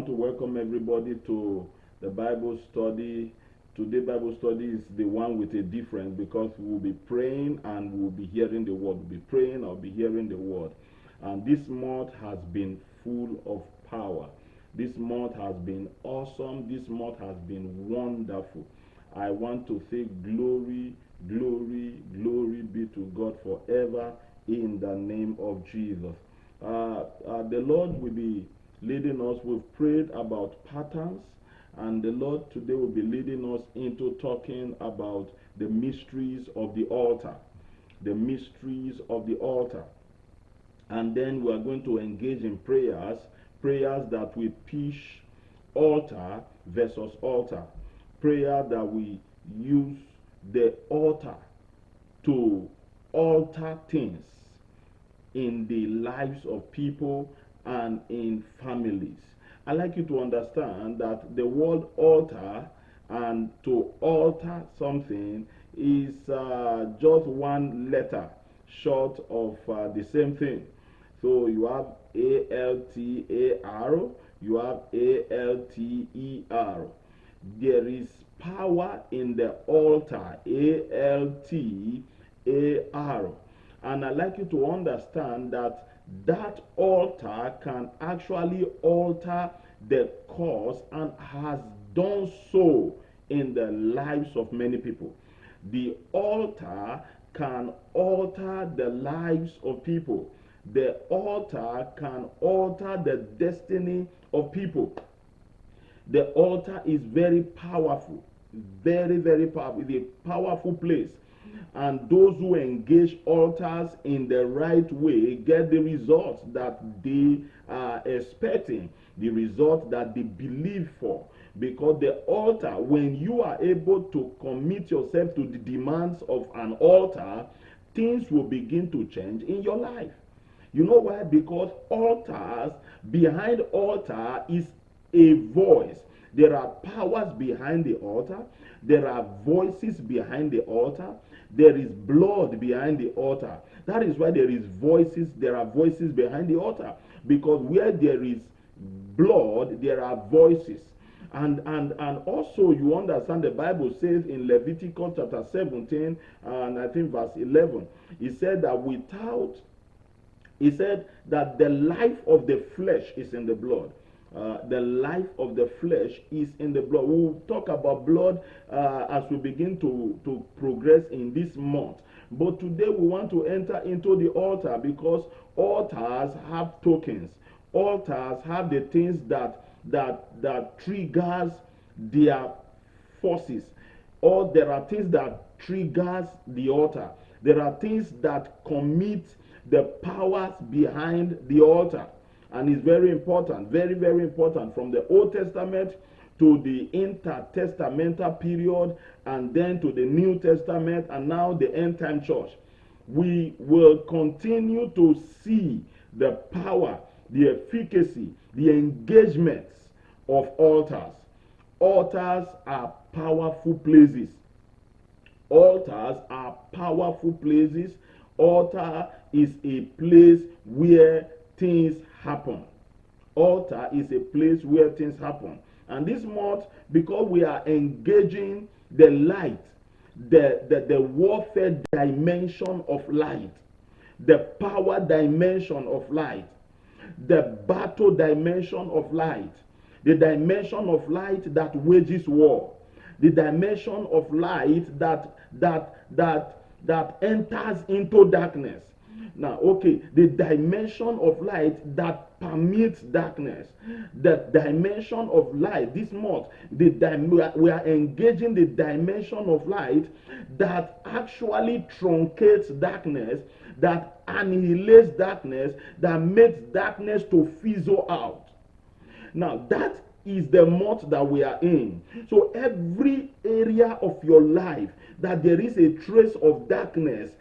want to welcome everybody to the Bible study. Today Bible study is the one with a difference because we'll be praying and we'll be hearing the word. We'll be praying, I'll be hearing the word. And this month has been full of power. This month has been awesome. This month has been wonderful. I want to say glory, glory, glory be to God forever in the name of Jesus. The Lord will be leading us. We've prayed about patterns, and the Lord today will be leading us into talking about the mysteries of the altar. The mysteries of the altar. And then we are going to engage in prayers that we pitch altar versus altar. Prayer that we use the altar to alter things in the lives of people and in families. I'd like you to understand that the word altar and to alter something is just one letter short of the same thing. So you have A-L-T-A-R, you have A-L-T-E-R. There is power in the altar, A-L-T-A-R. And I'd like you to understand that that altar can actually alter the cause and has done so in the lives of many people. The altar can alter the lives of people. The altar can alter the destiny of people. The altar is very powerful. Very, very powerful. It's a powerful place. And those who engage altars in the right way get the results that they are expecting, the results that they believe for. Because the altar, when you are able to commit yourself to the demands of an altar, things will begin to change in your life. You know why? Because altars, behind altar is a voice. There are powers behind the altar. There are voices behind the altar. There is blood behind the altar. That is why there are voices behind the altar. Because where there is blood, there are voices. And also you understand the Bible says in Leviticus chapter 17 and I think verse 11, it said that the life of the flesh is in the blood. The life of the flesh is in the blood. We'll talk about blood as we begin to progress in this month. But today we want to enter into the altar because altars have tokens. Altars have the things that triggers their forces. Or there are things that triggers the altar. There are things that commit the powers behind the altar. And it's very important, very, very important, from the Old Testament to the intertestamental period and then to the New Testament and now the end time church. We will continue to see the power, the efficacy, the engagements of altars. Altars are powerful places. Altars are powerful places. Altar is a place where things happen. Altar is a place where things happen. And this month, because we are engaging the light, the warfare dimension of light, the power dimension of light, the battle dimension of light, the dimension of light that wages war, the dimension of light that enters into darkness. Now, okay, the dimension of light that permits darkness, the dimension of light this month, we are engaging the dimension of light that actually truncates darkness, that annihilates darkness, that makes darkness to fizzle out. Now, that is the month that we are in. So every area of your life that there is a trace of darkness,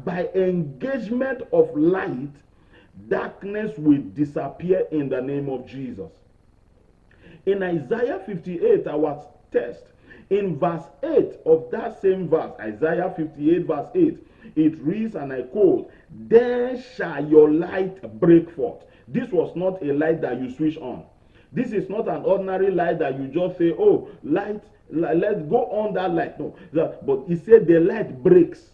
by engagement of light, darkness will disappear in the name of Jesus. In Isaiah 58, our text, in verse 8 of that same verse, Isaiah 58 verse 8, it reads, and I quote, "Then shall your light break forth." This was not a light that you switch on. This is not an ordinary light that you just say, oh, light, let's go on that light. No, but he said the light breaks.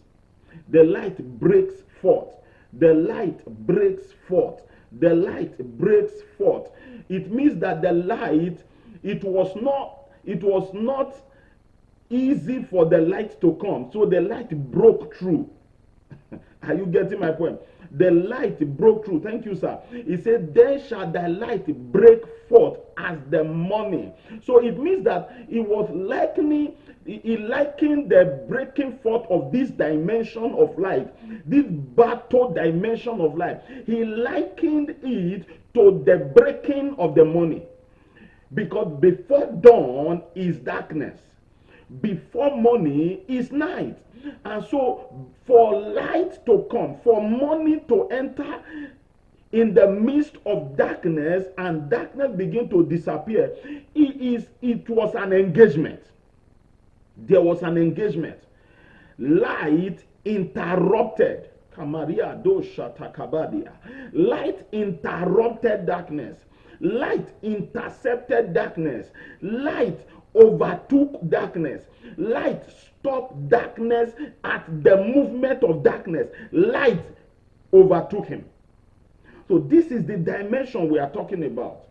The light breaks forth. The light breaks forth. The light breaks forth. It means that the light, it was not easy for the light to come. So the light broke through. Are you getting my point? The light broke through. Thank you, sir. He said, then shall the light break forth as the morning. So it means that he likened the breaking forth of this dimension of light, this battle dimension of light. He likened it to the breaking of the morning. Because before dawn is darkness. Before morning is night. And so for light to come, for morning to enter in the midst of darkness and darkness begin to disappear, it was an engagement. There was an engagement. Light interrupted. Light interrupted darkness. Light intercepted darkness. Light overtook darkness. Light stopped darkness at the movement of darkness. Light overtook him. So this is the dimension we are talking about.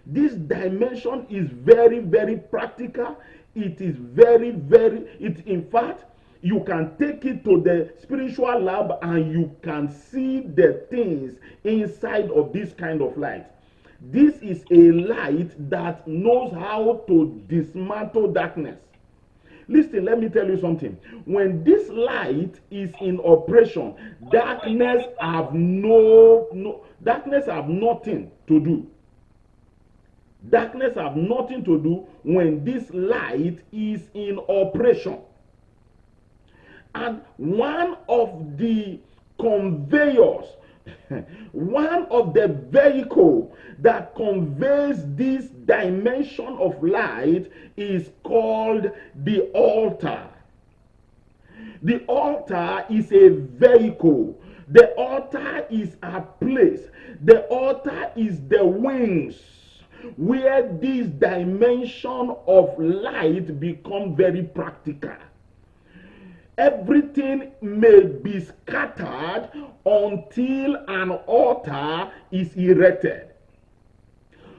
This dimension is very, very practical. It is very, in fact, you can take it to the spiritual lab and you can see the things inside of this kind of light. This is a light that knows how to dismantle darkness. Listen, let me tell you something. When this light is in operation, darkness have darkness have nothing to do. Darkness have nothing to do when this light is in operation. And one of the conveyors, one of the vehicle that conveys this dimension of light is called the altar. The altar is a vehicle. The altar is a place. The altar is the wings where this dimension of light become very practical. Everything may be scattered until an altar is erected.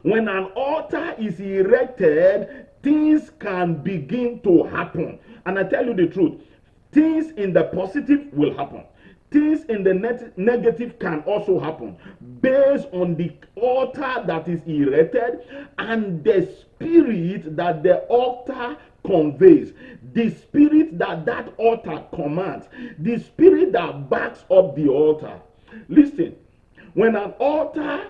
When an altar is erected, things can begin to happen. And I tell you the truth, things in the positive will happen. Things in the negative can also happen based on the altar that is erected and the spirit that the altar conveys, the spirit that altar commands, the spirit that backs up the altar. Listen, when an altar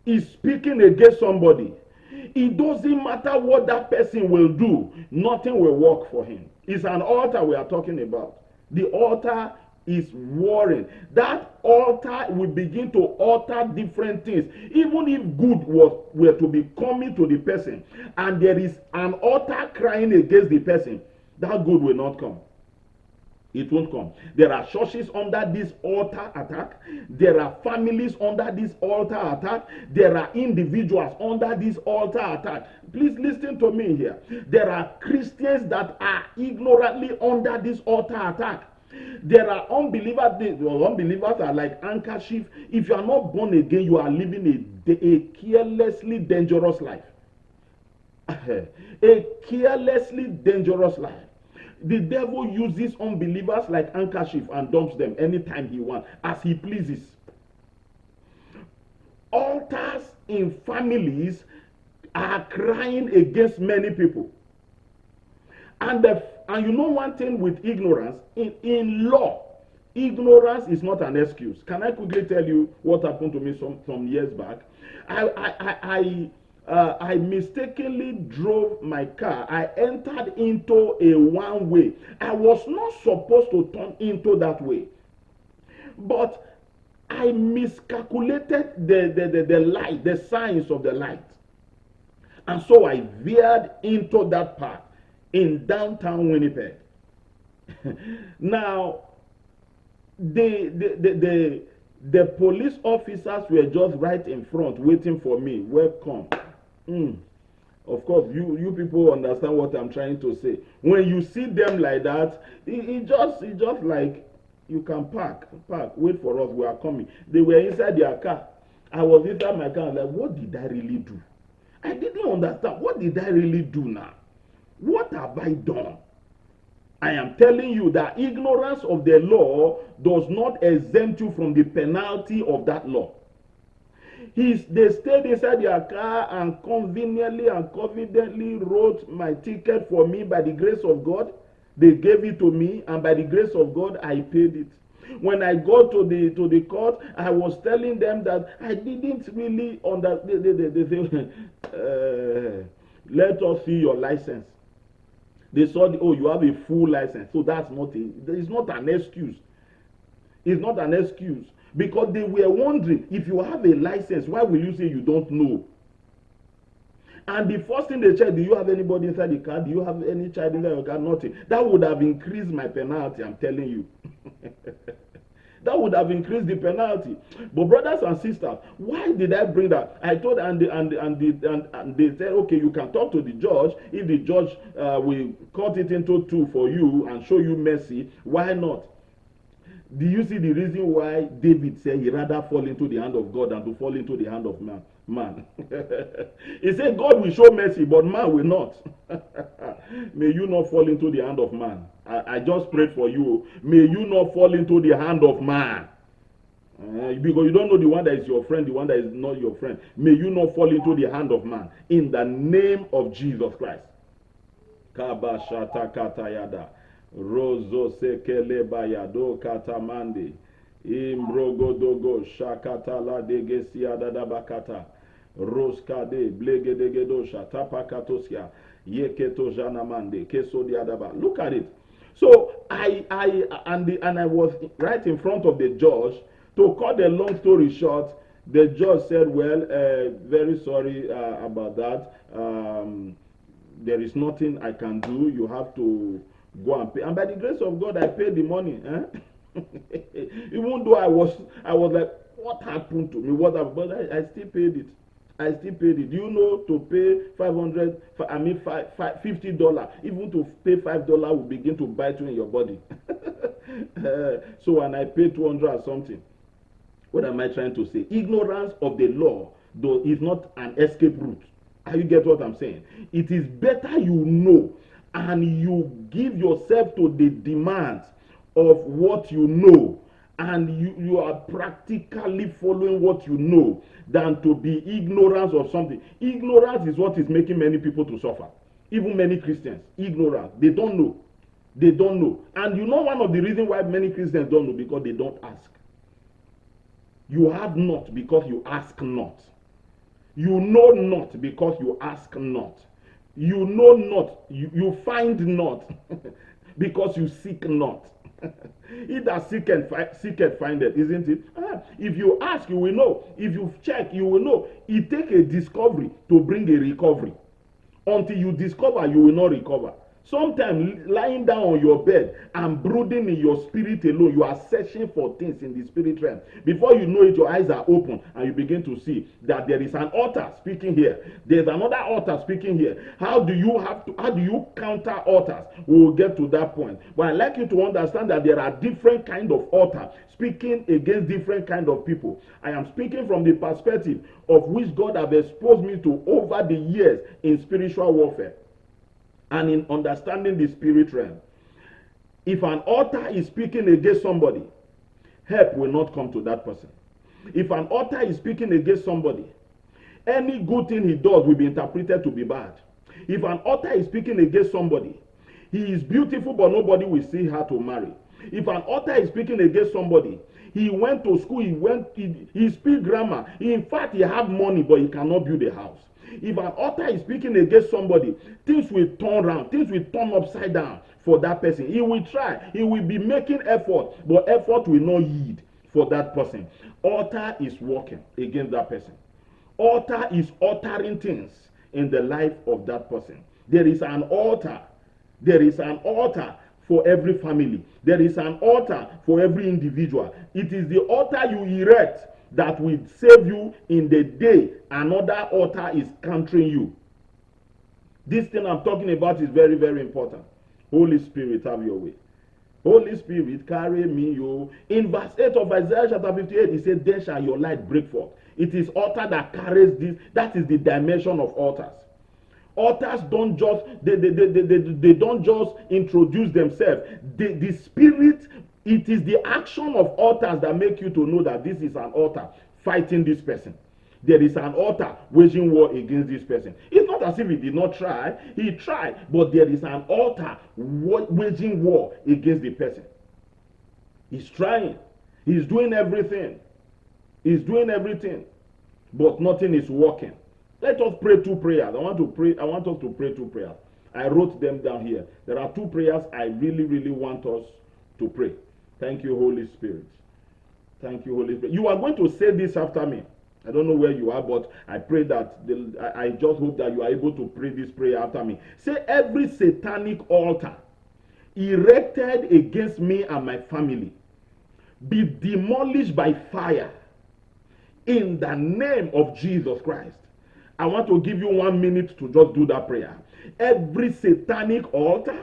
is speaking against somebody, it doesn't matter what that person will do, nothing will work for him. It's an altar we are talking about. The altar is warring. That altar will begin to alter different things. Even if good were to be coming to the person and there is an altar crying against the person, that good will not come. It won't come. There are churches under this altar attack. There are families under this altar attack. There are individuals under this altar attack. Please listen to me here. There are Christians that are ignorantly under this altar attack. There are unbelievers. Unbelievers are like handkerchief. If you are not born again, you are living a carelessly dangerous life. A carelessly dangerous life. The devil uses unbelievers like handkerchief and dumps them anytime he wants, as he pleases. Altars in families are crying against many people. And you know one thing with ignorance, in law, ignorance is not an excuse. Can I quickly tell you what happened to me some years back? I mistakenly drove my car. I entered into a one-way. I was not supposed to turn into that way. But I miscalculated the light, the signs of the light. And so I veered into that path in downtown Winnipeg. Now, the police officers were just right in front waiting for me. Welcome. Mm. Of course, you people understand what I'm trying to say. When you see them like that, it just like you can park, wait for us, we are coming. They were inside their car. I was inside my car, like, what did I really do? I didn't understand. What did I really do now? What have I done? I am telling you that ignorance of the law does not exempt you from the penalty of that law. They stayed inside their car and conveniently and confidently wrote my ticket for me by the grace of God. They gave it to me, and by the grace of God, I paid it. When I got to the court, I was telling them that I didn't really understand. They say, let us see your license. They saw, you have a full license. So that's it's not an excuse. It's not an excuse. Because they were wondering, if you have a license, why will you say you don't know? And the first thing they checked, do you have anybody inside the car? Do you have any child inside your car? Nothing. That would have increased my penalty, I'm telling you. That would have increased the penalty. But brothers and sisters, why did I bring that? I told and they said, okay, you can talk to the judge. If the judge will cut it into two for you and show you mercy, why not? Do you see the reason why David said he rather fall into the hand of God than to fall into the hand of man? He said God will show mercy, but man will not. May you not fall into the hand of man. I just prayed for you. May you not fall into the hand of man. Because you don't know the one that is your friend, the one that is not your friend. May you not fall into the hand of man. In the name of Jesus Christ. Kabashata katayada. Rozo sekele bayado katamande. Imbrogodogo shakatala degesiada dabakata. Roskade blegedegedo shatapakatosia. Yeketo janamande kesodiadaba. Look at it. So I was right in front of the judge. To cut the long story short, the judge said, well, very sorry about that. There is nothing I can do. You have to go and pay. And by the grace of God, I paid the money. Even though I was like, what happened to me? What happened? But I still paid it. I still paid it. Do you know, to pay $50, even to pay $5 will begin to bite you in your body. So when I paid 200 or something, what am I trying to say? Ignorance of the law though is not an escape route. Are you get what I'm saying? It is better you know and you give yourself to the demands of what you know, and you are practically following what you know, than to be ignorant of something. Ignorance is what is making many people to suffer. Even many Christians, ignorance. They don't know. They don't know. And you know one of the reasons why many Christians don't know, because they don't ask. You have not because you ask not. You know not because you ask not. You know not, you find not because you seek not. He that seeketh findeth, isn't it? If you ask, you will know. If you check, you will know. It takes a discovery to bring a recovery. Until you discover, you will not recover. Sometimes lying down on your bed and brooding in your spirit alone, you are searching for things in the spirit realm. Before you know it, your eyes are open and you begin to see that there is an altar speaking here. There's another altar speaking here. How do you counter altars? We will get to that point. But I'd like you to understand that there are different kind of altars speaking against different kind of people. I am speaking from the perspective of which God has exposed me to over the years in spiritual warfare and in understanding the spirit realm. If an altar is speaking against somebody, help will not come to that person. If an altar is speaking against somebody, any good thing he does will be interpreted to be bad. If an altar is speaking against somebody, he is beautiful but nobody will see her to marry. If an altar is speaking against somebody, he went to school, he speaks grammar. In fact, he have money but he cannot build a house. If an altar is speaking against somebody, things will turn around, things will turn upside down for that person. He will try, he will be making effort, but effort will not yield for that person. Altar is working against that person. Altar is altering things in the life of that person. There is an altar. There is an altar for every family. There is an altar for every individual. It is the altar you erect that will save you in the day another altar is countering you. This thing I'm talking about is very, very important. Holy Spirit, have your way. Holy Spirit, carry me, you. In verse 8 of Isaiah chapter 58, he said, then shall your light break forth. It is altar that carries this. That is the dimension of altars. Altars don't just, they don't just introduce themselves. The spirit, it is the action of altars that make you to know that this is an altar fighting this person. There is an altar waging war against this person. It's not as if he did not try. He tried, but there is an altar waging war against the person. He's trying. He's doing everything. He's doing everything, but nothing is working. Let us pray two prayers. I want us to pray two prayers. I wrote them down here. There are two prayers I really, really want us to pray. Thank you, Holy Spirit. Thank you, Holy Spirit. You are going to say this after me. I don't know where you are, but I pray that I just hope that you are able to pray this prayer after me. Say, every satanic altar erected against me and my family be demolished by fire in the name of Jesus Christ. I want to give you 1 minute to just do that prayer. Every satanic altar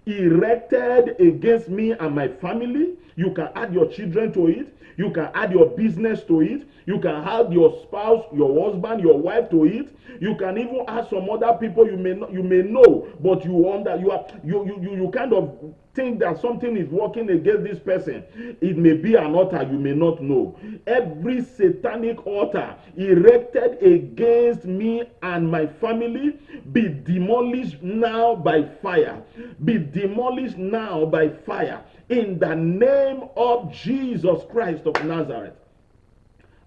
erected against me and my family, you can add your children to it. You can add your business to it. You can add your spouse, your husband, your wife to it. You can even add some other people you may know, but you wonder, you kind of think that something is working against this person. It may be an altar you may not know. Every satanic altar erected against me and my family be demolished now by fire. Be demolished now by fire in the name of Jesus Christ of Nazareth.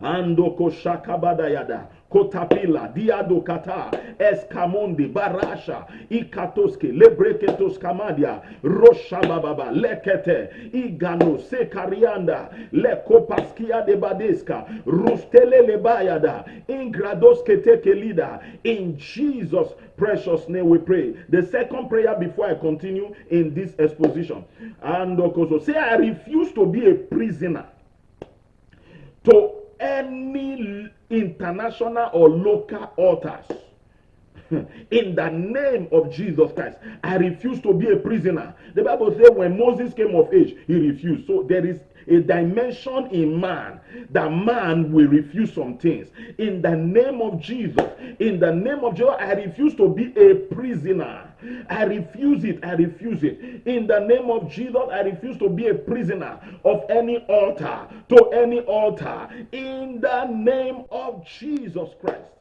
Andoko shakabadayada kotapila diadokata eskamonde barasha ikatoske lebreketos kamadia roshabababa lekete igano sekarianda lekopaskia de badeska rustele lebayada ingradoske tekelida. In Jesus' precious name we pray. The second prayer before I continue in this exposition. Andoko, say, I refuse to be a prisoner to any international or local altars. In the name of Jesus Christ, I refuse to be a prisoner. The Bible says when Moses came of age, he refused. So there is a dimension in man that man will refuse some things. In the name of Jesus, in the name of Jesus, I refuse to be a prisoner. I refuse it. I refuse it. In the name of Jesus, I refuse to be a prisoner of any altar, to any altar. In the name of Jesus Christ.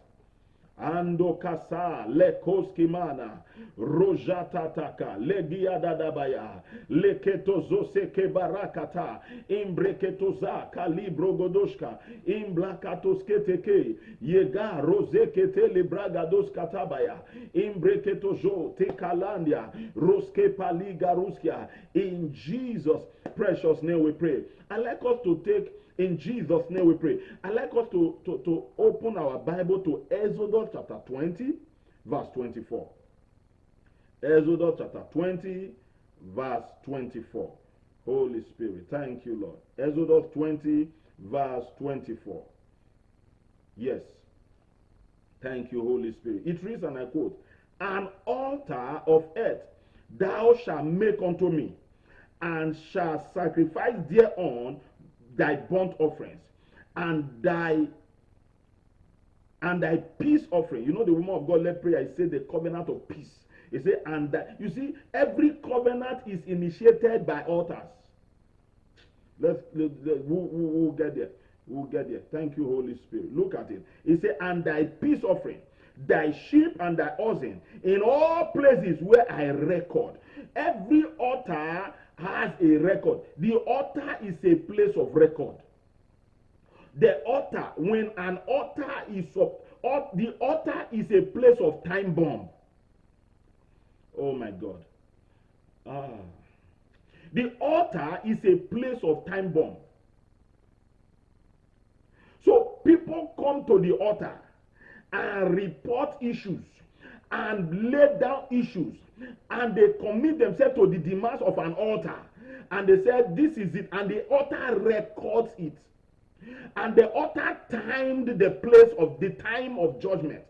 Ando kasa lekoskimana rojatataka legia dadabaya leketozose kebarakata imbreketoza kalibro godoshka imblakatosketeke yega rozekete libragados katabaya imbreketojo tekalandia roske paligaruskia. In Jesus' precious name we pray. I'd like us to take, in Jesus' name we pray, I'd like us to open our Bible to Exodus chapter 20, verse 24. Exodus chapter 20, verse 24. Holy Spirit, thank you, Lord. Exodus 20, verse 24. Yes. Thank you, Holy Spirit. It reads, and I quote, an altar of earth thou shalt make unto me, and shalt sacrifice thereon thy burnt offerings, and thy peace offering. You know, the woman of God led prayer, he said the covenant of peace. He said, and that, you see, every covenant is initiated by altars. We'll get there. We'll get there. Thank you, Holy Spirit. Look at it. He said, and thy peace offering, thy sheep and thy oxen, in all places where I record. Every altar has a record. The altar is a place of record. The altar, when an altar is up, the altar is a place of time bomb. Oh my God. The altar is a place of time bomb. So people come to the altar and report issues and lay down issues, and they commit themselves to the demands of an altar, and they said this is it, and the altar records it. And the altar timed the place of the time of judgment,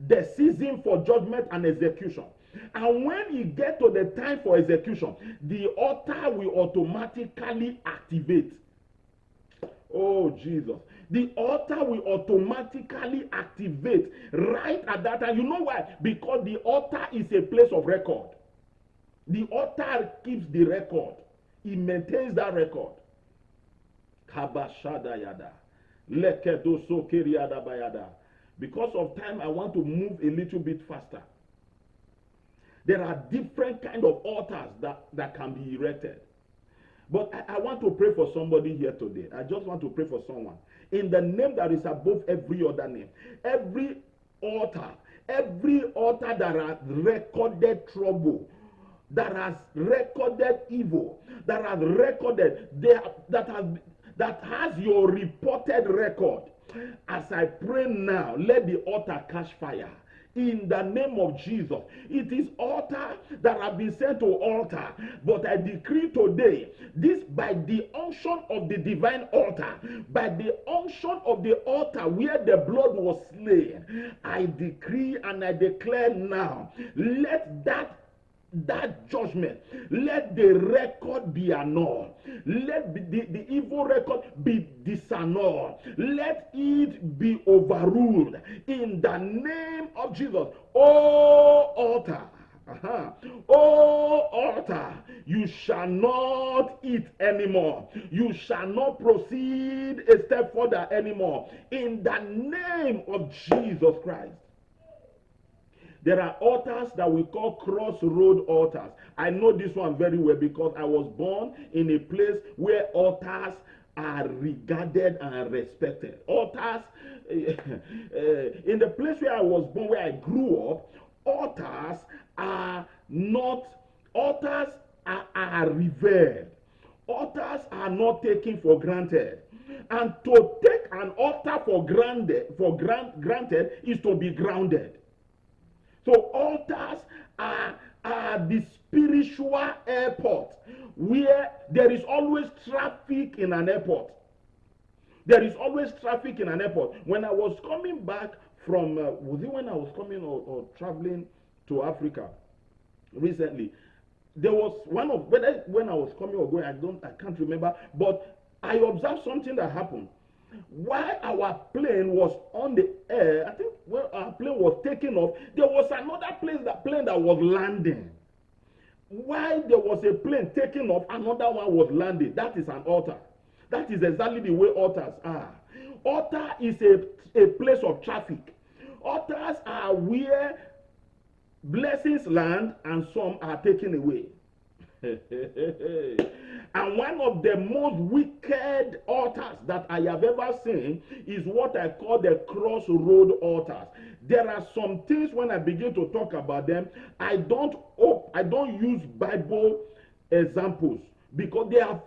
the season for judgment and execution. And when you get to the time for execution, the altar will automatically activate. Oh, Jesus. The altar will automatically activate right at that time. You know why? Because the altar is a place of record. The altar keeps the record. It maintains that record. Kabashadayada. Lekedosokeriadabayada. Because of time, I want to move a little bit faster. There are different kind of altars that can be erected. But I want to pray for somebody here today. I just want to pray for someone. In the name that is above every other name. Every altar that has recorded trouble, that has recorded evil, that has recorded, that has your reported record. As I pray now, let the altar catch fire. In the name of Jesus. It is altar that have been sent to altar. But I decree today, this by the unction of the divine altar, by the unction of the altar where the blood was slain, I decree and I declare now, let that judgment, let the record be annulled. Let the evil record be disannulled. Let it be overruled in the name of Jesus. Oh altar, oh altar, you shall not eat anymore. You shall not proceed a step further anymore. In the name of Jesus Christ. There are altars that we call crossroad altars. I know this one very well because I was born in a place where altars are regarded and respected. Altars, in the place where I was born, where I grew up, altars are revered. Altars are not taken for granted. And to take an altar for granted is to be grounded. So altars are the spiritual airport where there is always traffic in an airport. There is always traffic in an airport. When I was coming back from, was it when I was coming or traveling to Africa recently? There was one of, whether when I was coming or going, I can't remember, but I observed something that happened. While our plane was on the air, I think when our plane was taking off, there was another plane that was landing. While there was a plane taking off, another one was landing. That is an altar. That is exactly the way altars are. Altar is a place of traffic. Altars are where blessings land and some are taken away. And one of the most wicked altars that I have ever seen is what I call the crossroad altars. There are some things when I begin to talk about them, I don't use Bible examples because they are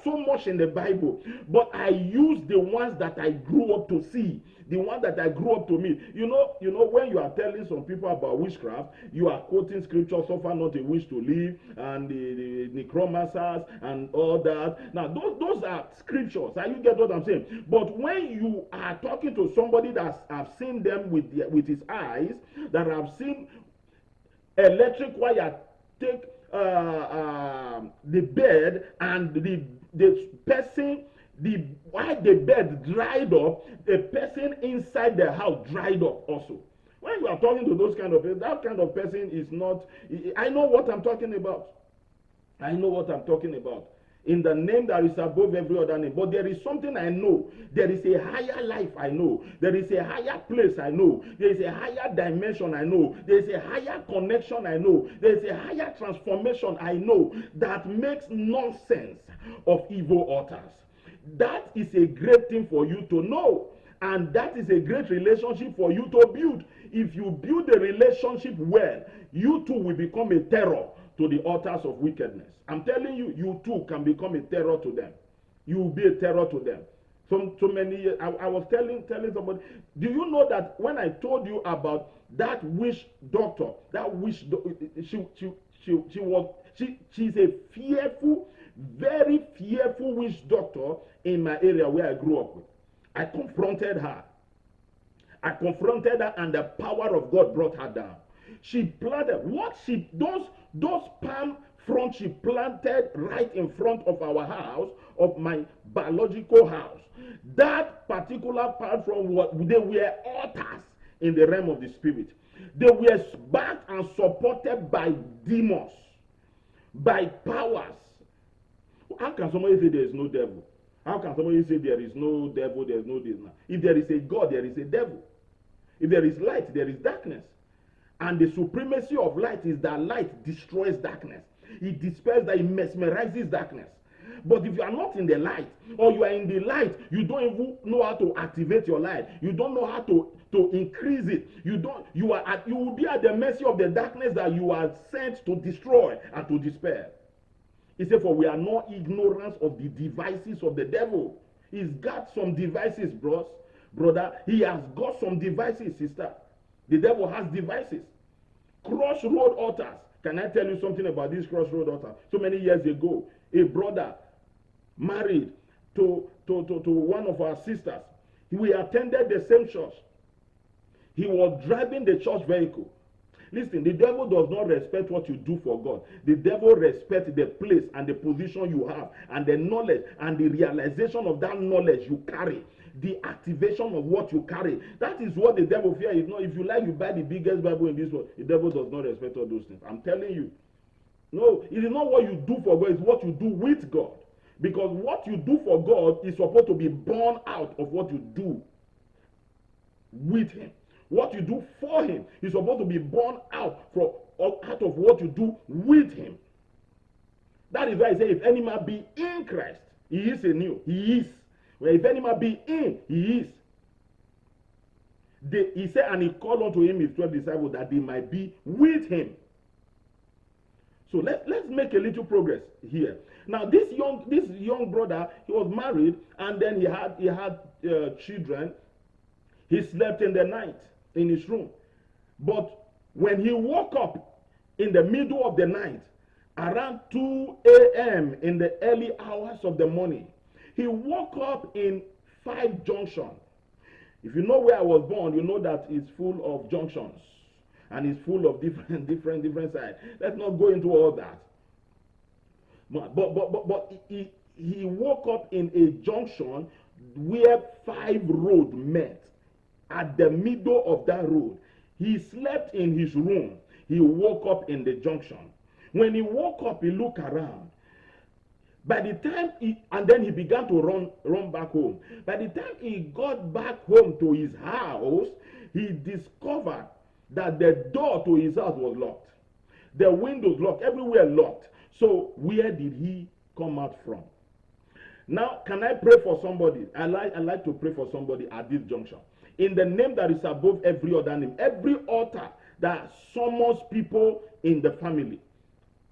so much in the Bible, but I use the ones that I grew up to see, the ones that I grew up to meet. You know, when you are telling some people about witchcraft, you are quoting scripture, suffer not a witch to live, and the necromancers and all that. Now, those are scriptures. You get what I'm saying? But when you are talking to somebody that have seen them with his eyes, that have seen electric wire take the bed, and the person, while the bed dried up, the person inside the house dried up also. When you are talking to those kind of people, that kind of person is not, I know what I'm talking about. I know what I'm talking about. In the name that is above every other name. But there is something I know. There is a higher life I know. There is a higher place I know. There is a higher dimension I know. There is a higher connection I know. There is a higher transformation I know that makes nonsense of evil altars. That is a great thing for you to know. And that is a great relationship for you to build. If you build the relationship well, you too will become a terror to the altars of wickedness. I'm telling you, you too can become a terror to them. You will be a terror to them. So many years, I was telling somebody, do you know that when I told you about that witch doctor, she's a fearful, very fearful witch doctor in my area where I grew up with. I confronted her. And the power of God brought her down. She planted those palm front she planted right in front of our house, of my biological house. That particular palm front, they were altars in the realm of the spirit. They were backed and supported by demons, by powers. How can somebody say there is no devil? How can somebody say there is no devil, there is no this now? If there is a God, there is a devil. If there is light, there is darkness. And the supremacy of light is that light destroys darkness. It dispels that, it mesmerizes darkness. But if you are not in the light, or you are in the light, you don't even know how to activate your light. You don't know how to increase it. You will be at the mercy of the darkness that you are sent to destroy and to dispel. He said, for we are not ignorant of the devices of the devil. He's got some devices, brother. He has got some devices, sister. The devil has devices. Crossroad altars. Can I tell you something about this crossroad altar? So many years ago, a brother married to one of our sisters. We attended the same church. He was driving the church vehicle. Listen, the devil does not respect what you do for God. The devil respects the place and the position you have, and the knowledge and the realization of that knowledge you carry, the activation of what you carry. That is what the devil fears. If you like, you buy the biggest Bible in this world. The devil does not respect all those things. I'm telling you. No, it is not what you do for God, it's what you do with God. Because what you do for God is supposed to be born out of what you do with Him. What you do for Him is supposed to be born out of what you do with Him. That is why I say, if any man be in Christ, he is a new. He is. Well, if any man be in, he is. He said, and he called unto him his 12 disciples that they might be with him. So let's make a little progress here. Now, this young brother, he was married, and then he had children. He slept in the night in his room. But when he woke up in the middle of the night, around 2 a.m. in the early hours of the morning, he woke up in 5 Junction. If you know where I was born, you know that it's full of junctions. And it's full of different sides. Let's not go into all that. But he woke up in a junction where 5 roads met. At the middle of that road, he slept in his room. He woke up in the junction. When he woke up, he looked around. By the time and then he began to run back home. By the time he got back home to his house, he discovered that the door to his house was locked. The windows locked, everywhere locked. So where did he come out from? Now, can I pray for somebody? I like to pray for somebody at this junction. In the name that is above every other name, every altar that summons people in the family.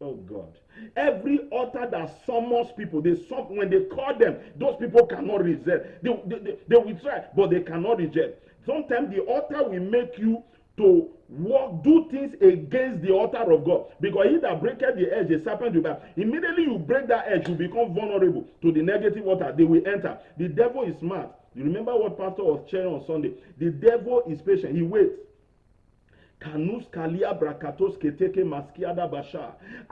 Oh God. Every altar that summons people, when they call them, those people cannot reject. They will try, but they cannot reject. Sometimes the altar will make you to do things against the altar of God. Because he that breaketh the edge, the serpent will bite. Immediately you break that edge, you become vulnerable to the negative altar. They will enter. The devil is smart. You remember what Pastor was sharing on Sunday? The devil is patient. He waits. I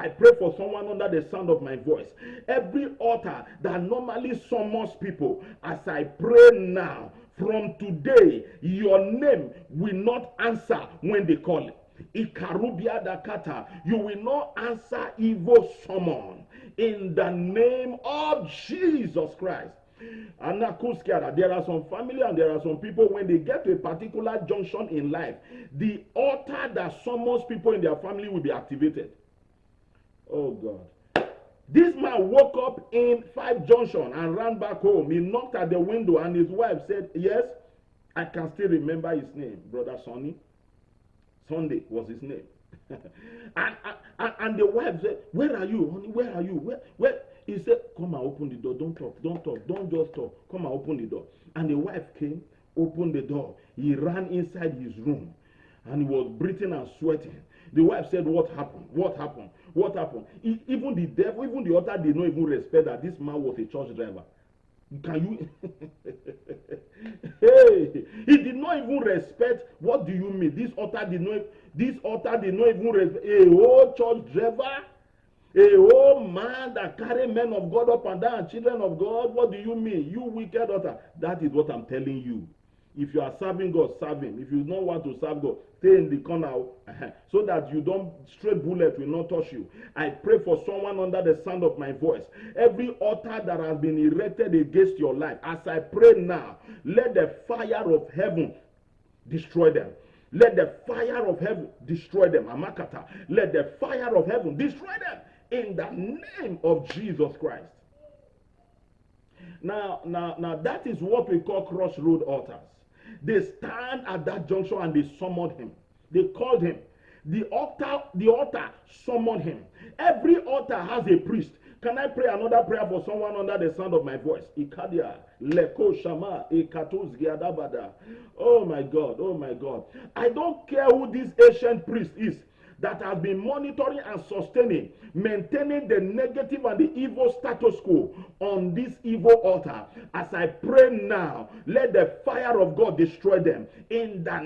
pray for someone under the sound of my voice. Every altar that normally summons people, as I pray now, from today, your name will not answer when they call it. You will not answer evil summon in the name of Jesus Christ. There are some family and there are some people, when they get to a particular junction in life, the altar that summons people in their family will be activated. Oh God. This man woke up in 5 Junction and ran back home. He knocked at the window and his wife said, yes, I can still remember his name, Brother Sonny. Sunday was his name. and the wife said, where are you, honey? Where are you? Where? He said, come and open the door. Don't talk. Don't just talk. Come and open the door. And the wife came, opened the door. He ran inside his room. and he was breathing and sweating. The wife said, what happened? What happened? What happened? Even the devil, even the altar did not even respect that this man was a church driver. Can you? Hey, he did not even respect. What do you mean? This altar did not even respect a whole church driver, a whole man that carry men of God up and down, children of God. What do you mean? You wicked altar. That is what I'm telling you. If you are serving God, serve him. If you don't want to serve God, stay in the corner so that you don't, straight bullet will not touch you. I pray for someone under the sound of my voice. Every altar that has been erected against your life, as I pray now, let the fire of heaven destroy them. Let the fire of heaven destroy them. Amakata. Let the fire of heaven destroy them in the name of Jesus Christ. Now, that is what we call crossroad altars. They stand at that junction and they summoned him. They called him. The altar summoned him. Every altar has a priest. Can I pray another prayer for someone under the sound of my voice? Ikadia, leko shama, ikatus giadabada. Oh my God, oh my God. I don't care who this ancient priest is that has been monitoring and sustaining, maintaining the negative and the evil status quo on this evil altar. As I pray now, let the fire of God destroy them in the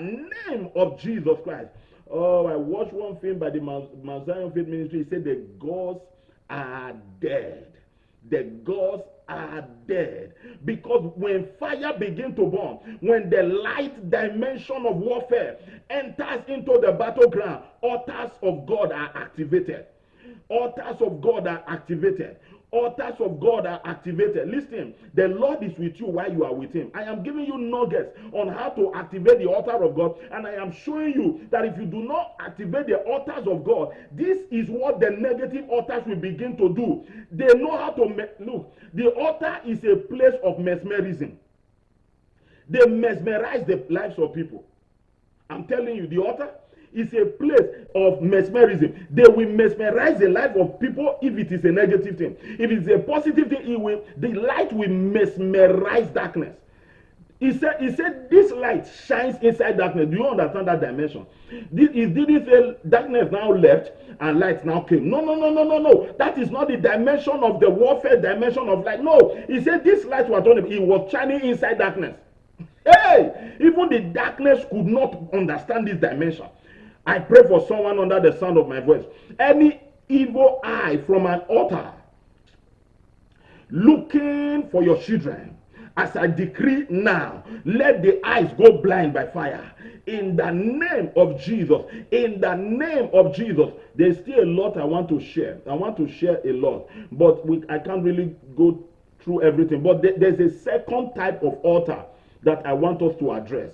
name of Jesus Christ. Oh, I watched one film by the Mount Zion Faith Ministry. He said the gods are dead. The gods are dead. Because when fire begins to burn, when the light dimension of warfare enters into the battleground, altars of God are activated. Altars of God are activated. Altars of God are activated. Listen, the Lord is with you while you are with him. I am giving you nuggets on how to activate the altar of God, and I am showing you that if you do not activate the altars of God, this is what the negative altars will begin to do. They know how to look. The altar is a place of mesmerism. They mesmerize the lives of people. I'm telling you, the altar is a place of mesmerism. They will mesmerize the life of people if it is a negative thing. If it's a positive thing, the light will mesmerize darkness. He said this light shines inside darkness. Do you understand that dimension? He didn't say darkness now left and light now came. No. That is not the dimension of the warfare dimension of light. No. He said this light was on him. He was shining inside darkness. Hey! Even the darkness could not understand this dimension. I pray for someone under the sound of my voice. Any evil eye from an altar looking for your children, as I decree now, let the eyes go blind by fire. In the name of Jesus. In the name of Jesus. There's still a lot I want to share. I want to share a lot. But I can't really go through everything. But there's a second type of altar that I want us to address.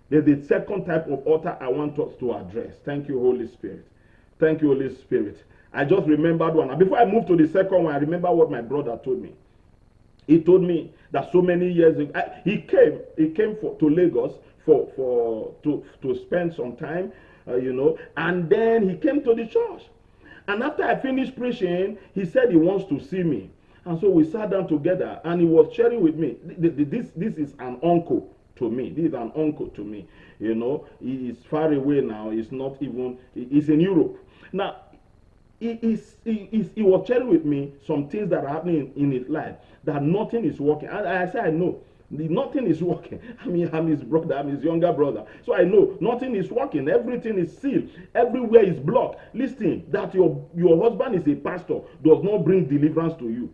There's the second type of altar I want us to address. Thank you, Holy Spirit. Thank you, Holy Spirit. I just remembered one. And before I move to the second one, I remember what my brother told me. He told me that so many years ago, he came to Lagos to spend some time, and then he came to the church. And after I finished preaching, he said he wants to see me. And so we sat down together, and he was sharing with me. This is an uncle to me. This is an uncle to me. He is far away now. He's not even, he's in Europe. Now, he was sharing with me some things that are happening in his life, that nothing is working. And I said, I know. Nothing is working. I mean, I'm his brother, I'm his younger brother. So I know nothing is working. Everything is sealed. Everywhere is blocked. Listen, that your husband is a pastor does not bring deliverance to you.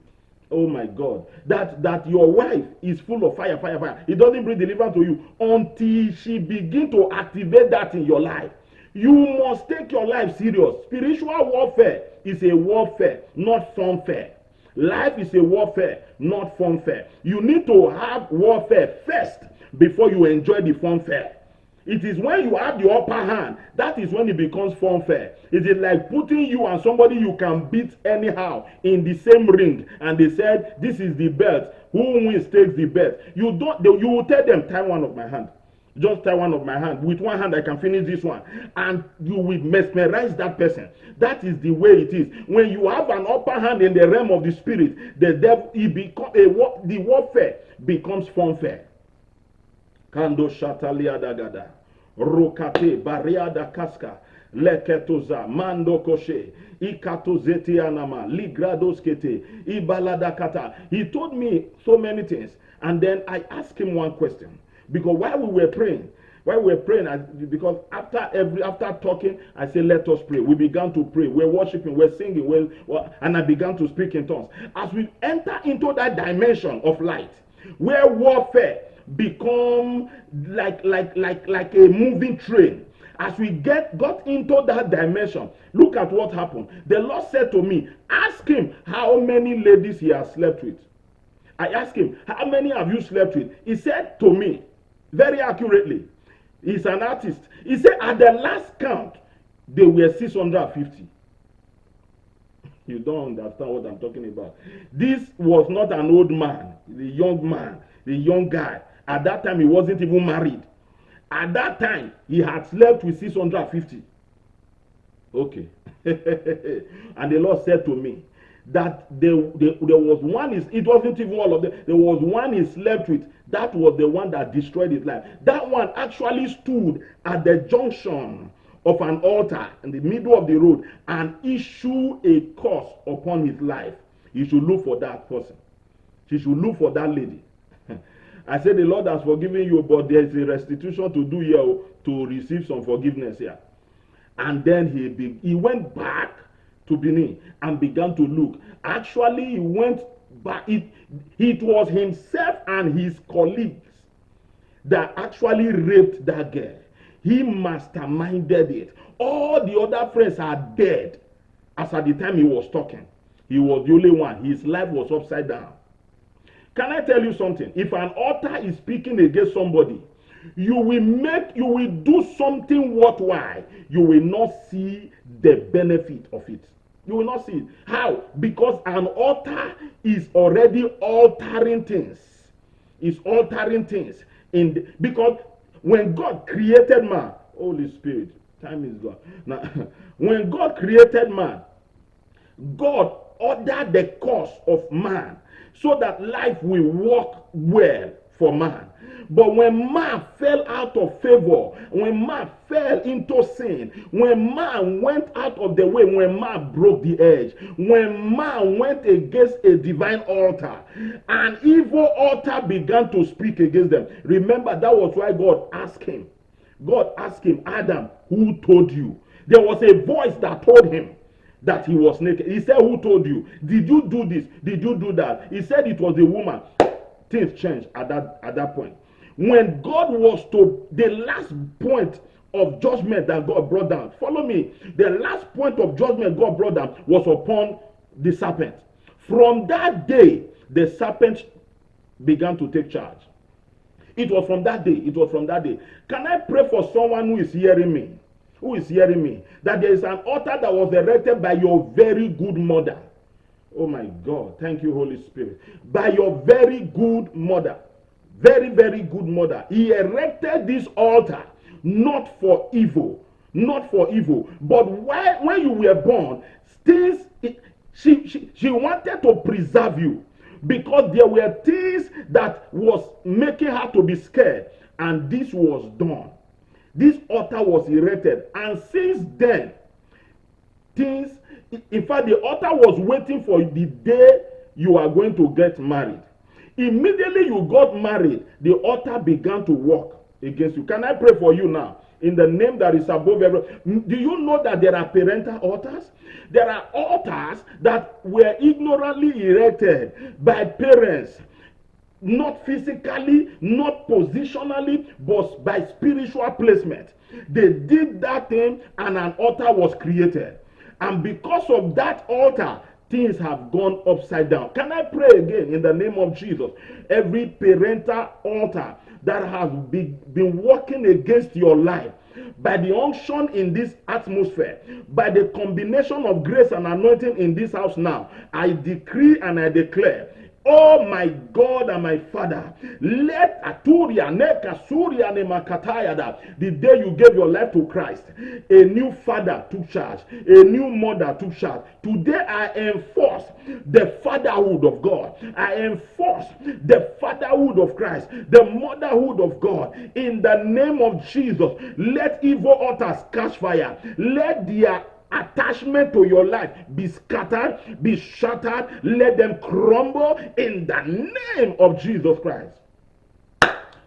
Oh my God. That your wife is full of fire. It doesn't bring deliverance to you until she begins to activate that in your life. You must take your life serious. Spiritual warfare is a warfare, not funfair. Life is a warfare, not funfair. You need to have warfare first before you enjoy the funfair. It is when you have the upper hand, that is when it becomes funfair. It is like putting you and somebody you can beat anyhow in the same ring, and they said, this is the belt. Who wins takes the belt. You will tell them, tie one of my hand. Just tie one of my hand. With one hand I can finish this one. And you will mesmerize that person. That is the way it is. When you have an upper hand in the realm of the spirit, the devil, the warfare becomes funfair. Kando shatalia dagada. Rokate, Bariada Kaska, Leketoza, Mando Koshe, Ikatozeti Anama, Ligradoskete, Ibaladakata. He told me so many things. And then I asked him one question. Because while we were praying, because after talking, I said, let us pray. We began to pray. We're worshiping, we're singing, and I began to speak in tongues. As we enter into that dimension of light, where warfare become like a moving train. As we got into that dimension, look at what happened. The Lord said to me, ask him how many ladies he has slept with. I asked him, how many have you slept with? He said to me, very accurately, he's an artist. He said at the last count, they were 650. You don't understand what I'm talking about. This was not an old man, the young guy. At that time, he wasn't even married. At that time, he had slept with 650. Okay. And the Lord said to me that there was one, it wasn't even all of them. There was one he slept with. That was the one that destroyed his life. That one actually stood at the junction of an altar in the middle of the road and issued a curse upon his life. You should look for that person. She should look for that lady. I said, the Lord has forgiven you, but there is a restitution to do here to receive some forgiveness here. And then he went back to Benin and began to look. Actually, he went back. It was himself and his colleagues that actually raped that girl. He masterminded it. All the other friends are dead. As at the time he was talking, he was the only one. His life was upside down. Can I tell you something? If an altar is speaking against somebody, you will do something worthwhile. You will not see the benefit of it. You will not see it. How? Because an altar is already altering things. It's altering things. Because when God created man, Holy Spirit, time is gone. Now, when God created man, God ordered the course of man so that life will work well for man. But when man fell out of favor, when man fell into sin, when man went out of the way, when man broke the edge, when man went against a divine altar, an evil altar began to speak against them. Remember, that was why God asked him, Adam, who told you? There was a voice that told him that he was naked. He said, who told you? Did you do this? Did you do that? He said it was the woman. Things changed at that point. When God was to the last point of judgment that God brought down, follow me, the last point of judgment God brought down was upon the serpent. From that day, the serpent began to take charge. It was from that day. Can I pray for someone who is hearing me? That there is an altar that was erected by your very good mother. Oh my God, thank you, Holy Spirit. By your very good mother. Very, very good mother. He erected this altar not for evil. But when you were born, she wanted to preserve you. Because there were things that was making her to be scared. And this was done. This altar was erected. And since then, in fact, the altar was waiting for the day you are going to get married. Immediately you got married, the altar began to work against you. Can I pray for you now? In the name that is above every. Do you know that there are parental altars? There are altars that were ignorantly erected by parents. Not physically, not positionally, but by spiritual placement. They did that thing and an altar was created. And because of that altar, things have gone upside down. Can I pray again in the name of Jesus? Every parental altar that has been working against your life, by the unction in this atmosphere, by the combination of grace and anointing in this house now, I decree and I declare, Oh my God and my Father, let Aturia Neka Surya Nemakatayada, the day you gave your life to Christ, a new father took charge, a new mother took charge. Today I enforce the fatherhood of God. I enforce the fatherhood of Christ, the motherhood of God. In the name of Jesus, let evil altars catch fire. Let their attachment to your life be scattered, be shattered. Let them crumble in the name of Jesus Christ.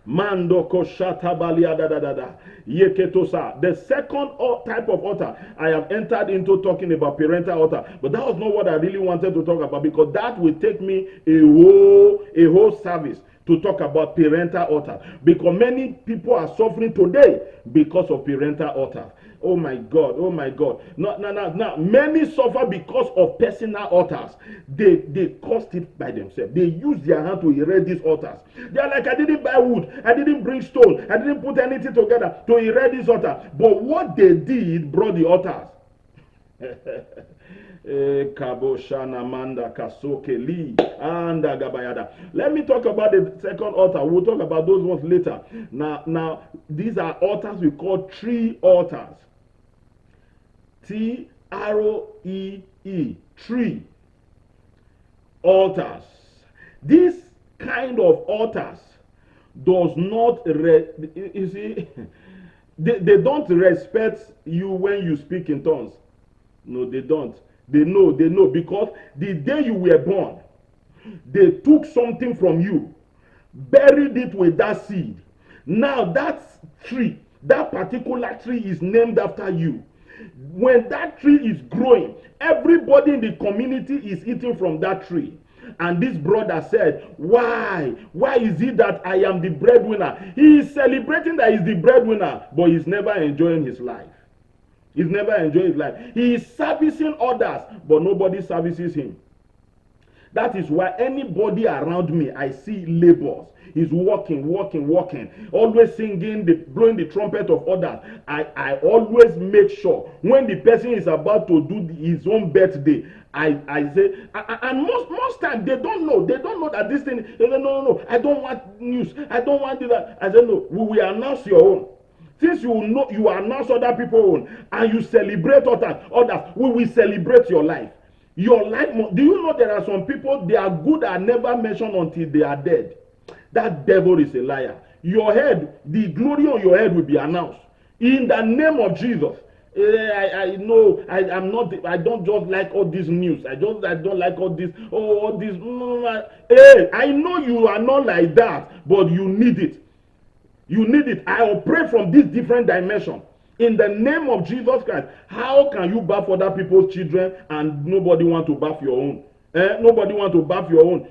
Mando koshata balia da da da da. Yeketosa. The second type of altar I have entered into talking about parental altar, but that was not what I really wanted to talk about, because that will take me a whole service to talk about parental altar, because many people are suffering today because of parental altar. Oh my God, oh my God. Now, many suffer because of personal altars. They caused it by themselves. They use their hand to erect these altars. They are like, I didn't buy wood, I didn't bring stone, I didn't put anything together to erect this altar. But what they did brought the altars. Let me talk about the second altar. We'll talk about those ones later. Now these are altars we call tree altars. T-R-O-E-E, tree altars. This kind of altars does not, you see, they don't respect you when you speak in tongues. No, they don't. They know, because the day you were born, they took something from you, buried it with that seed. Now that tree, that particular tree is named after you. When that tree is growing, everybody in the community is eating from that tree. And this brother said, why is it that I am the breadwinner? He is celebrating that he's the breadwinner, but he's never enjoying his life. He's never enjoying his life. He is servicing others, but nobody services him. That is why anybody around me, I see labors. He's walking, always singing, blowing the trumpet of others. I always make sure when the person is about to do his own birthday, I say, and most times they don't know that this thing, they say, no, I don't want news, I don't want that. I say, no, we will announce your own. Since you announce other people's own and you celebrate others, we will celebrate your life. Your life, do you know there are some people, their good are never mentioned until they are dead? That devil is a liar. Your head, the glory on your head will be announced. In the name of Jesus. I know I don't just like all this news. I don't like all this. Hey, I know you are not like that, but you need it. You need it. I operate from this different dimension. In the name of Jesus Christ. How can you bath other people's children and nobody want to bath your own? Nobody want to bath your own.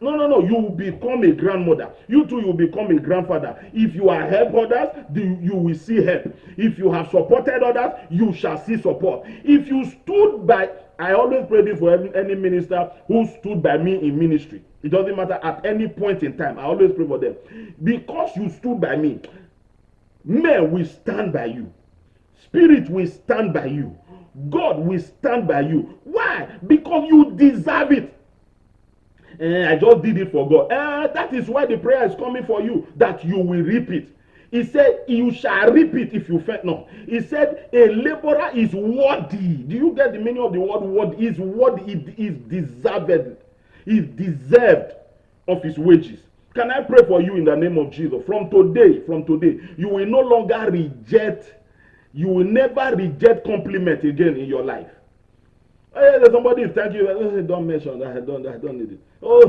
No. You will become a grandmother. You too, you will become a grandfather. If you are help others, you will see help. If you have supported others, you shall see support. If you stood by, I always pray this for any minister who stood by me in ministry. It doesn't matter at any point in time. I always pray for them. Because you stood by me, men will stand by you. Spirit will stand by you. God will stand by you. Why? Because you deserve it. I just did it for God. That is why the prayer is coming for you, that you will reap it. He said, you shall reap it if you faint not. He said, a laborer is worthy. Do you get the meaning of the word worthy? Is worthy, it is deserved. Is deserved of his wages. Can I pray for you in the name of Jesus? From today, you will no longer reject. You will never reject compliment again in your life. Hey, somebody is thanking you. Don't mention that. I don't need it. Oh,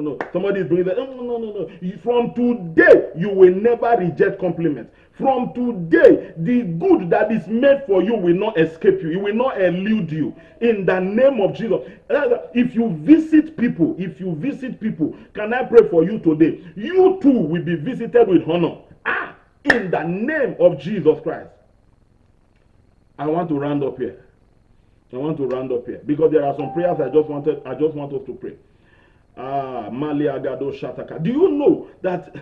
no. Somebody is doing that. No. From today, you will never reject compliments. From today, the good that is made for you will not escape you. It will not elude you. In the name of Jesus. If you visit people, can I pray for you today? You too will be visited with honor. In the name of Jesus Christ. I want to round up here. Because there are some prayers I just want us to pray. Maliagado Shataka. Do you know that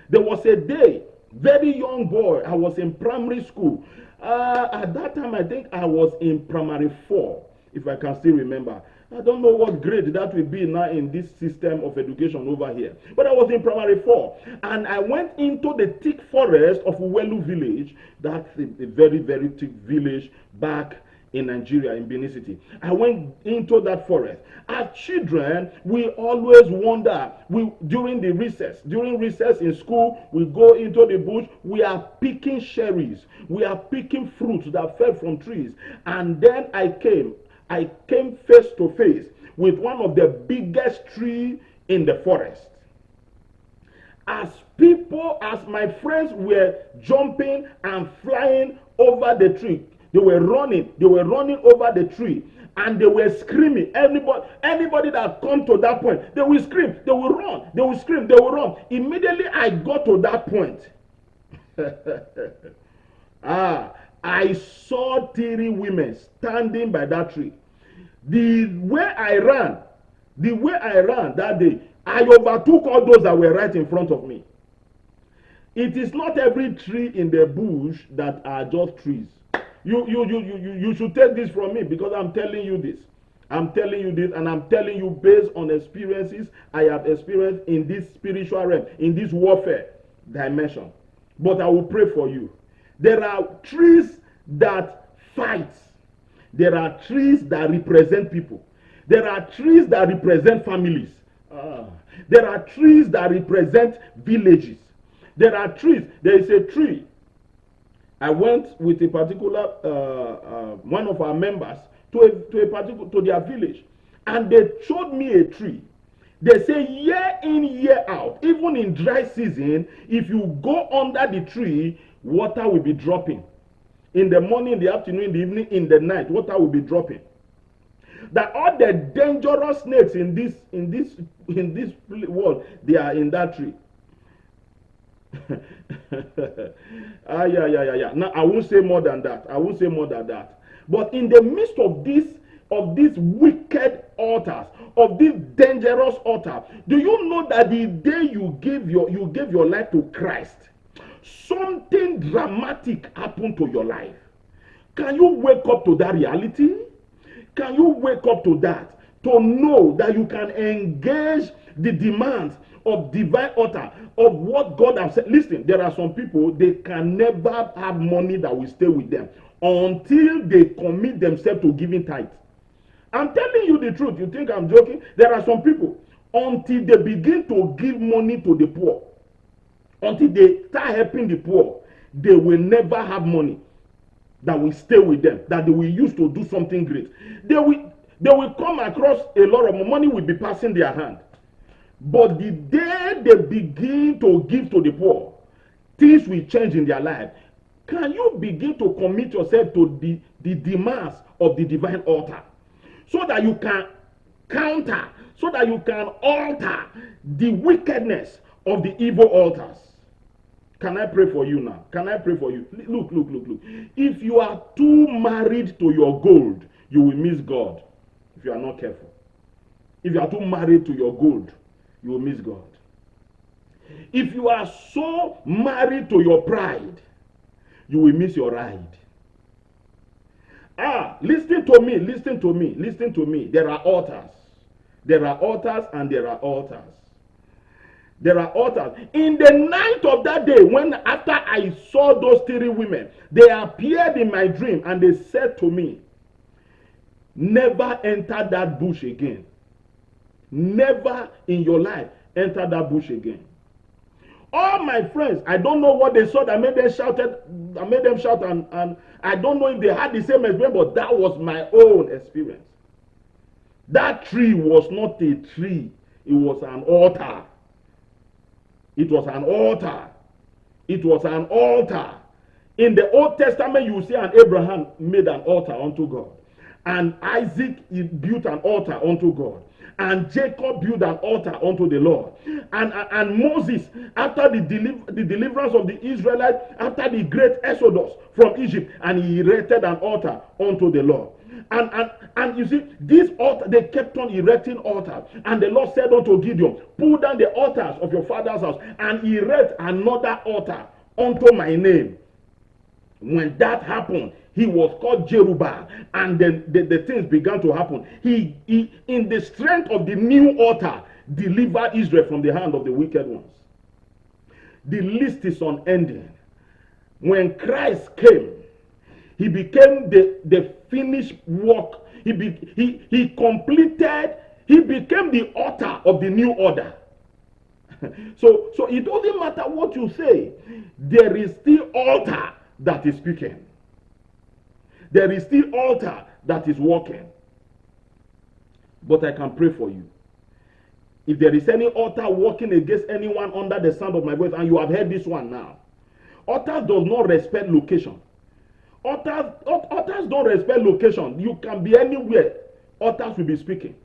there was a day, very young boy, I was in primary school. At that time, I think I was in primary 4, if I can still remember. I don't know what grade that will be now in this system of education over here. But I was in primary 4, and I went into the thick forest of Uwelu village. That's a very, very thick village back in Nigeria, in Benin City. I went into that forest. As children, we always wonder. During recess in school, we go into the bush. We are picking cherries. We are picking fruits that fell from trees. And then I came face to face with one of the biggest trees in the forest. As my friends were jumping and flying over the tree, they were running over the tree, and they were screaming. Anybody that come to that point, they will scream, they will run, they will scream, they will run. Immediately I got to that point. I saw 3 women standing by that tree. The way I ran that day, I overtook all those that were right in front of me. It is not every tree in the bush that are just trees. You should take this from me, because I'm telling you this. I'm telling you this, and I'm telling you based on experiences I have experienced in this spiritual realm, in this warfare dimension. But I will pray for you. There are trees that fight. There are trees that represent people. There are trees that represent families. There are trees that represent villages. There are trees. There is a tree. I went with a particular one of our members to their village, and they showed me a tree. They say year in, year out, even in dry season, if you go under the tree, water will be dropping. In the morning, in the afternoon, in the evening, in the night, water will be dropping. That all the dangerous snakes in this world, they are in that tree. Yeah. Now I won't say more than that. But in the midst of these wicked altars, of these dangerous altars, do you know that the day you gave your life to Christ, something dramatic happened to your life? Can you wake up to that reality? Can you wake up to that, to know that you can engage the demands of divine altar, of what God has said? Listen, there are some people, they can never have money that will stay with them until they commit themselves to giving tithe. I'm telling you the truth. You think I'm joking? There are some people, until they begin to give money to the poor, until they start helping the poor, they will never have money that will stay with them, that they will use to do something great. They will come across a lot of money will be passing their hand. But the day they begin to give to the poor, things will change in their life. Can you begin to commit yourself to the demands of the divine altar, so that you can counter, so that you can alter the wickedness of the evil altars? Can I pray for you now? Can I pray for you? Look. If you are too married to your gold, you will miss God if you are not careful. If you are too married to your gold, you will miss God. If you are so married to your pride, you will miss your ride. Listen to me. There are altars. There are altars and there are altars. There are altars. In the night of that day, after I saw those 3 women, they appeared in my dream and they said to me, never enter that bush again. Never in your life enter that bush again. All my friends, I don't know what they saw that made them shout, and I don't know if they had the same experience, but that was my own experience. That tree was not a tree, it was an altar. It was an altar. It was an altar. In the Old Testament, you see, and Abraham made an altar unto God, and Isaac built an altar unto God, and Jacob built an altar unto the Lord, and Moses, after the deliverance of the Israelites, after the great exodus from Egypt, and he erected an altar unto the Lord. And you see, this altar, they kept on erecting altars. And the Lord said unto Gideon, pull down the altars of your father's house and erect another altar unto my name. When that happened, he was called Jerubbaal, and then the things began to happen. He, in the strength of the new altar, delivered Israel from the hand of the wicked ones. The list is unending. When Christ came, he became the finished work. He completed, he became the author of the new order. So it doesn't matter what you say, there is still altar that is speaking. There is still altar that is working. But I can pray for you. If there is any altar working against anyone under the sound of my voice, and you have heard this one now, altars does not respect location. Altars don't respect location. You can be anywhere. Altars will be speaking.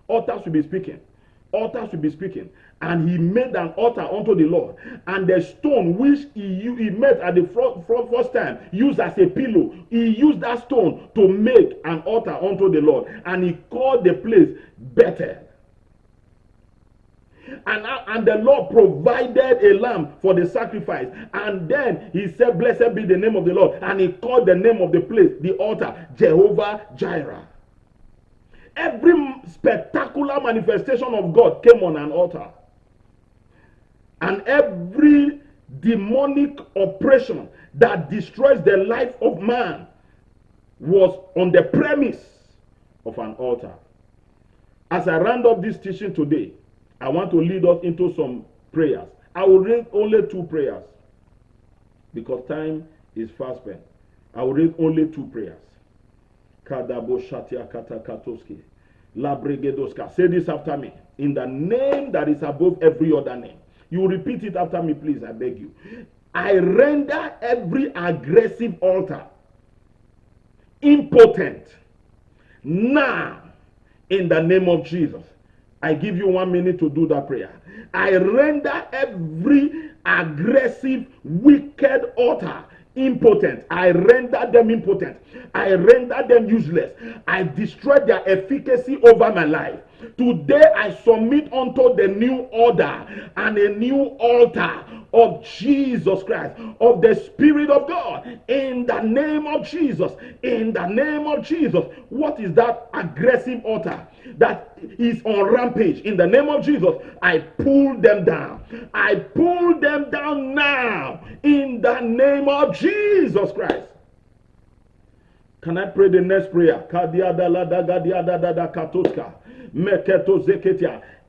Altars will be speaking. Altars will be speaking. And he made an altar unto the Lord. And the stone which he made at the first time, used as a pillow, he used that stone to make an altar unto the Lord. And he called the place Bethel. And the Lord provided a lamb for the sacrifice. And then he said, blessed be the name of the Lord. And he called the name of the place, the altar, Jehovah Jireh. Every spectacular manifestation of God came on an altar. And every demonic oppression that destroys the life of man was on the premise of an altar. As I round up this teaching today, I want to lead us into some prayers. I will read only 2 prayers because time is fast spent. I will read only 2 prayers. Kadabo shatia kata katoski. Labregedoska. Say this after me. In the name that is above every other name. You repeat it after me, please. I beg you. I render every aggressive altar impotent now in the name of Jesus. I give you 1 minute to do that prayer. I render every aggressive, wicked altar impotent. I render them impotent. I render them useless. I destroy their efficacy over my life. Today I submit unto the new order and a new altar of Jesus Christ, of the Spirit of God, in the name of Jesus. In the name of Jesus. What is that aggressive altar that is on rampage? In the name of Jesus, I pull them down. I pull them down now in the name of Jesus Christ. Can I pray the next prayer?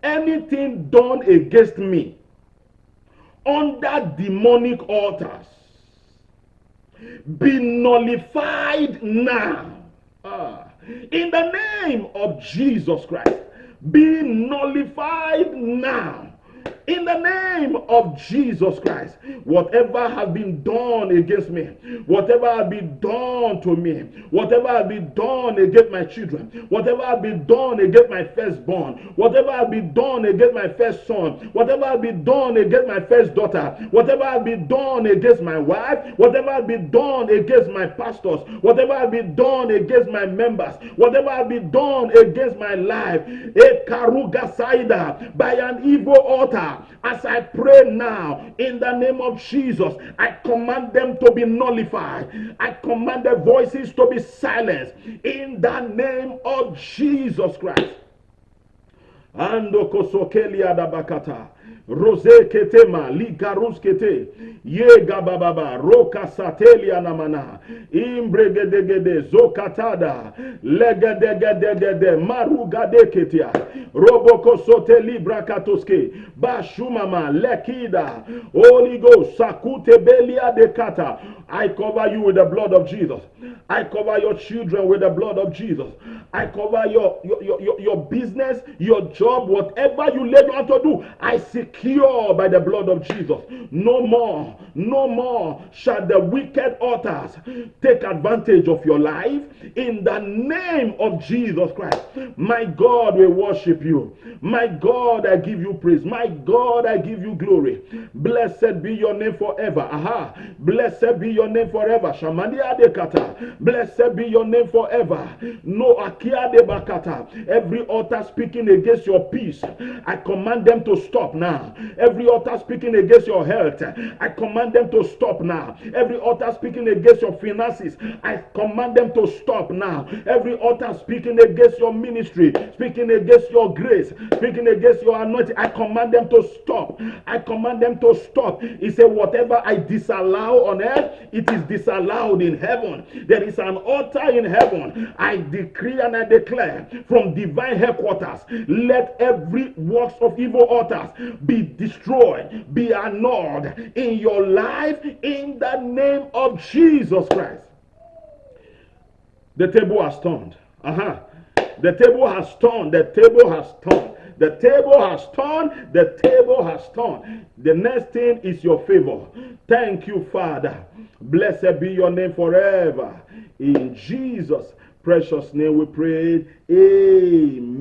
Anything done against me under demonic altars, be nullified now. In the name of Jesus Christ, be nullified now. In the name of Jesus Christ, whatever has been done against me, whatever has been done to me, whatever has been done against my children, whatever has been done against my firstborn, whatever has been done against my first son, whatever has been done against my first daughter, whatever has been done against my wife, whatever has been done against my pastors, whatever has been done against my members, whatever has been done against my life, by an evil altar, as I pray now in the name of Jesus, I command them to be nullified. I command the voices to be silenced in the name of Jesus Christ. Ando kosokeli adabakata. Rose ketema ligarus kete yega bababa roka satelia namana imbregedegede zokatada legedegedegede marugade ketia roboko sote libra katoske bashumama lekida Holy Ghost sakute belia de kata. I cover you with the blood of Jesus. I cover your children with the blood of Jesus. I cover your business, your job, whatever you lay out to do. I secure by the blood of Jesus. No more shall the wicked altars take advantage of your life. In the name of Jesus Christ, my God, we worship you. My God, I give you praise. My God, I give you glory. Blessed be your name forever. Blessed be your name forever. Shamania de kata. Blessed be your name forever. No akia de bakata. Every altar speaking against your peace, I command them to stop now. now. Every altar speaking against your health, I command them to stop now. Every altar speaking against your finances, I command them to stop now. Every altar speaking against your ministry, speaking against your grace, speaking against your anointing, I command them to stop. I command them to stop. He said, whatever I disallow on earth, it is disallowed in heaven. There is an altar in heaven. I decree and I declare from divine headquarters, let every works of evil altars be destroyed, be annulled in your life in the name of Jesus Christ. The table has turned. The table has turned. The table has turned. The table has turned. The table has turned. The next thing is your favor. Thank you, Father. Blessed be your name forever. In Jesus' precious name we pray. Amen.